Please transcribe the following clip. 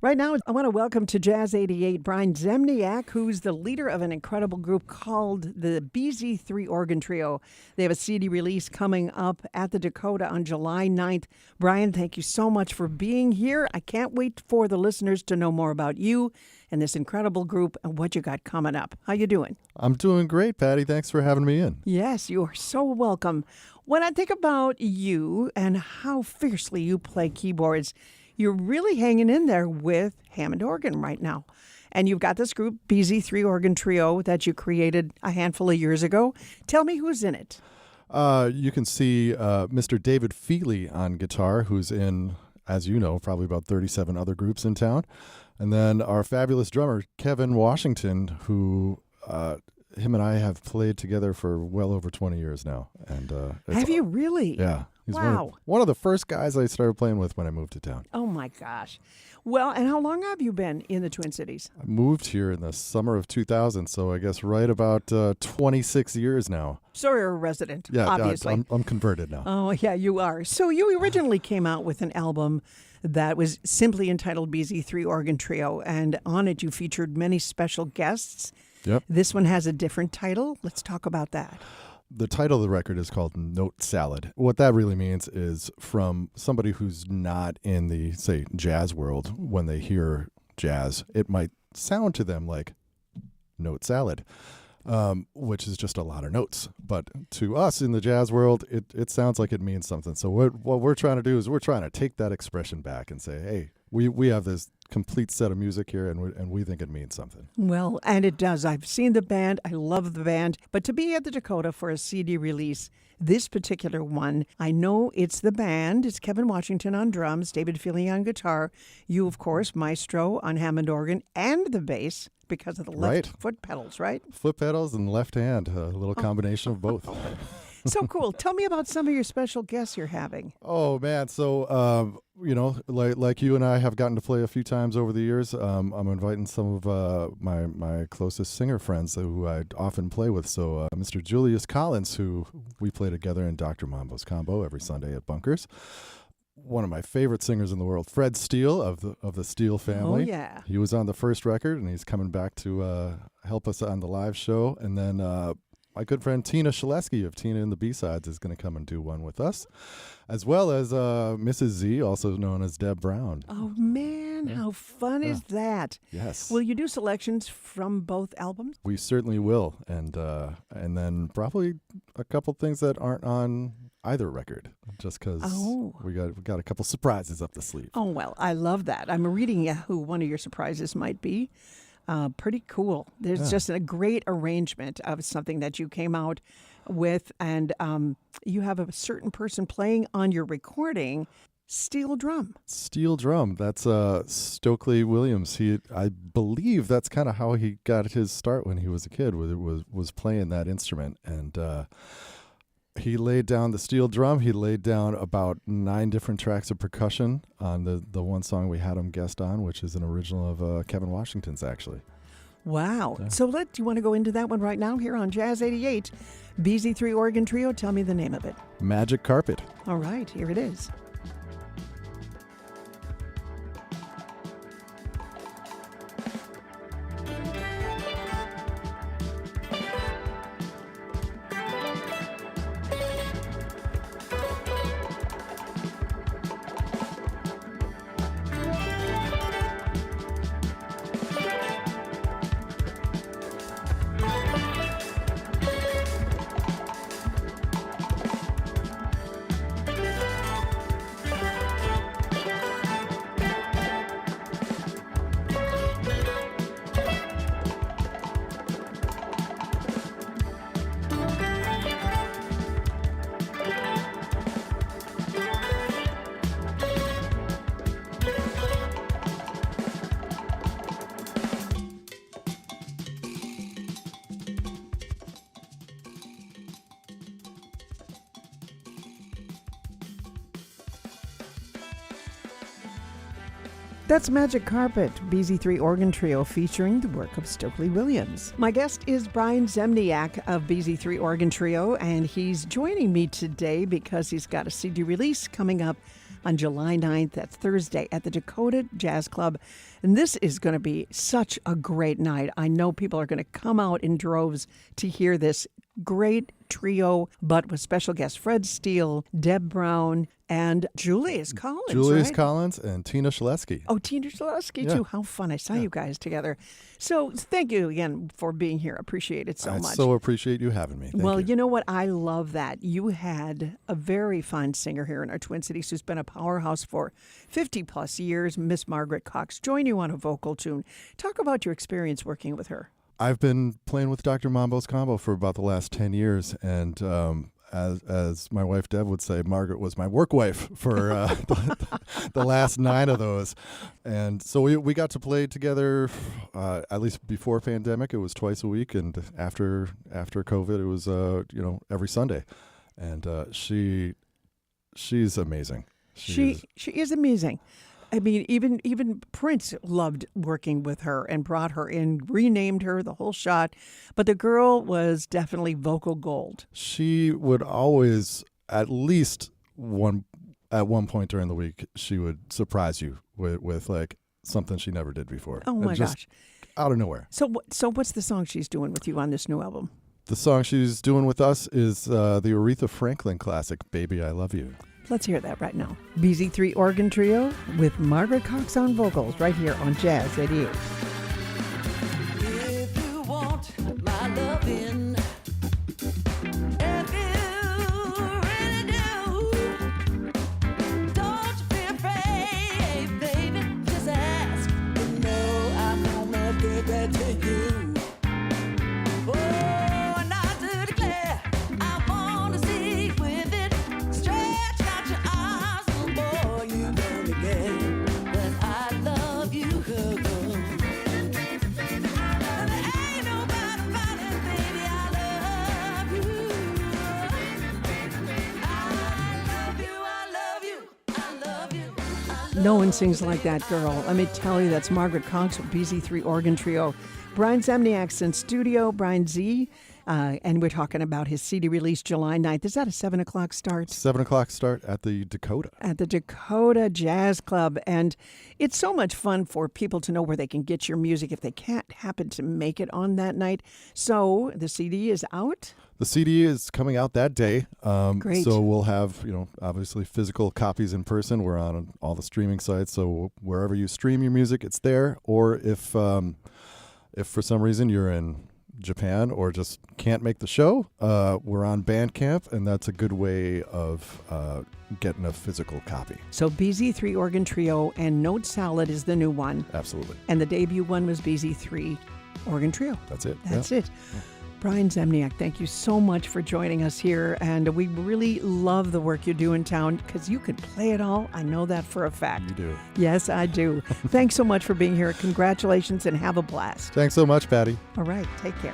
Right now, I want to welcome to Jazz 88 Brian Zemniak, who's the leader of an incredible group called the BZ3 Organ Trio. They have a CD release coming up at the Dakota on July 9th. Brian, thank you so much for being here. I can't wait for the listeners to know more about you and this incredible group and what you got coming up. How you doing? I'm doing great, Patty. Thanks for having me in. Yes, you are so welcome. When I think about you and how fiercely you play keyboards, you're really hanging in there with Hammond organ right now. And you've got this group, BZ3 Organ Trio, that you created a handful of years ago. Tell me who's in it. You can see Mr. David Feely on guitar, who's in, as you know, probably about 37 other groups in town. And then our fabulous drummer, Kevin Washington, who him and I have played together for well over 20 years now. And have you really? Yeah. He's wow. one of the first guys I started playing with when I moved to town. Oh, my gosh. Well, and how long have you been in the Twin Cities? I moved here in the summer of 2000, so I guess right about 26 years now. So you're a resident, yeah, obviously. I'm converted now. Oh, yeah, you are. So you originally came out with an album that was simply entitled BZ3 Organ Trio, and on it you featured many special guests. Yep. This one has a different title. Let's talk about that. The title of the record is called Note Salad. What that really means is from somebody who's not in the, say, jazz world, when they hear jazz, it might sound to them like note salad, which is just a lot of notes. But to us in the jazz world, it sounds like it means something. So what we're trying to do is we're trying to take that expression back and say, hey, we have this complete set of music here, and we think it means something. Well, and it does. I've seen the band. I love the band. But to be at the Dakota for a CD release, this particular one, I know it's the band. It's Kevin Washington on drums, David Feely on guitar, you, of course, maestro on Hammond organ, and the bass because of the left foot pedals, right? Foot pedals and left hand, a little combination of both. So cool. Tell me about some of your special guests you're having. Oh, man. So, like you and I have gotten to play a few times over the years. I'm inviting some of my closest singer friends who I often play with. So Mr. Julius Collins, who we play together in Dr. Mambo's Combo every Sunday at Bunkers. One of my favorite singers in the world, Fred Steele of the Steele family. Oh, yeah. He was on the first record, and he's coming back to help us on the live show. And then my good friend Tina Shaleski of Tina and the B-Sides is going to come and do one with us, as well as Mrs. Z, also known as Deb Brown. Oh, man, how fun is that? Yes. Will you do selections from both albums? We certainly will, and then probably a couple things that aren't on either record, just because we got a couple surprises up the sleeve. Oh, well, I love that. I'm reading who one of your surprises might be. Pretty cool. There's just a great arrangement of something that you came out with, and you have a certain person playing on your recording steel drum. Steel drum. That's Stokely Williams. I believe that's kind of how he got his start when he was a kid. Was playing that instrument, and he laid down the steel drum. He laid down about 9 different tracks of percussion on the one song we had him guest on, which is an original of Kevin Washington's, actually. Wow. Yeah. So do you want to go into that one right now here on Jazz 88? BZ3 Organ Trio, tell me the name of it. Magic Carpet. All right, here it is. That's Magic Carpet, BZ3 Organ Trio featuring the work of Stokely Williams. My guest is Brian Zemniak of BZ3 Organ Trio, and he's joining me today because he's got a CD release coming up on July 9th. That's Thursday at the Dakota Jazz Club. And this is going to be such a great night. I know people are going to come out in droves to hear this great trio, but with special guests Fred Steele, Deb Brown, and Julius Collins. Julius right? Collins and Tina Shaleski. Oh, Tina Shaleski, Yeah. too. How fun. I saw you guys together. So thank you again for being here. Appreciate it so I much. so appreciate you having me. Thank Well, you. you know what? I love that. You had a very fine singer here in our Twin Cities who's been a powerhouse for 50 plus years, Miss Margaret Cox. Join you on a vocal tune. Talk about your experience working with her. I've been playing with Dr. Mambo's combo for about the last 10 years, and as my wife Deb would say, Margaret was my work wife for the last 9 of those. And so we got to play together, at least before pandemic, it was twice a week, and after COVID, it was every Sunday. And she's amazing. She is amazing. I mean, even Prince loved working with her and brought her in, renamed her, the whole shot. But the girl was definitely vocal gold. She would always, at least at one point during the week, she would surprise you with like something she never did before. Oh my gosh! Out of nowhere. So what's the song she's doing with you on this new album? The song she's doing with us is the Aretha Franklin classic, "Baby, I Love You." Let's hear that right now. BZ3 Organ Trio with Margaret Cox on vocals right here on Jazz 88. If you want my loving, if you really do, don't you be afraid, baby, just ask. You know I'm gonna give that to you. Oh, and I do declare, I wanna see with it. Stretch out your arms, little boy, you gonna get that I love you. And there ain't nobody about it, baby, I love you. I love you, I love you, I love you, I love No one sings like that girl. Let me tell you, that's Margaret Cox with BZ3 Organ Trio. Brian Zemniak's in studio, Brian Z, and we're talking about his CD release July 9th. Is that a 7 o'clock start? 7 o'clock start at the Dakota. At the Dakota Jazz Club. And it's so much fun for people to know where they can get your music if they can't happen to make it on that night. So the CD is out. The CD is coming out that day. Great. So we'll have, obviously physical copies in person. We're on all the streaming sites. So wherever you stream your music, it's there. Or if for some reason you're in Japan or just can't make the show, we're on Bandcamp, and that's a good way of getting a physical copy. So BZ3 Organ Trio and Note Salad is the new one. Absolutely. And the debut one was BZ3 Organ Trio. That's it. That's Yeah. it. Brian Zemniak, thank you so much for joining us here. And we really love the work you do in town because you could play it all. I know that for a fact. You do. Yes, I do. Thanks so much for being here. Congratulations and have a blast. Thanks so much, Patty. All right, take care.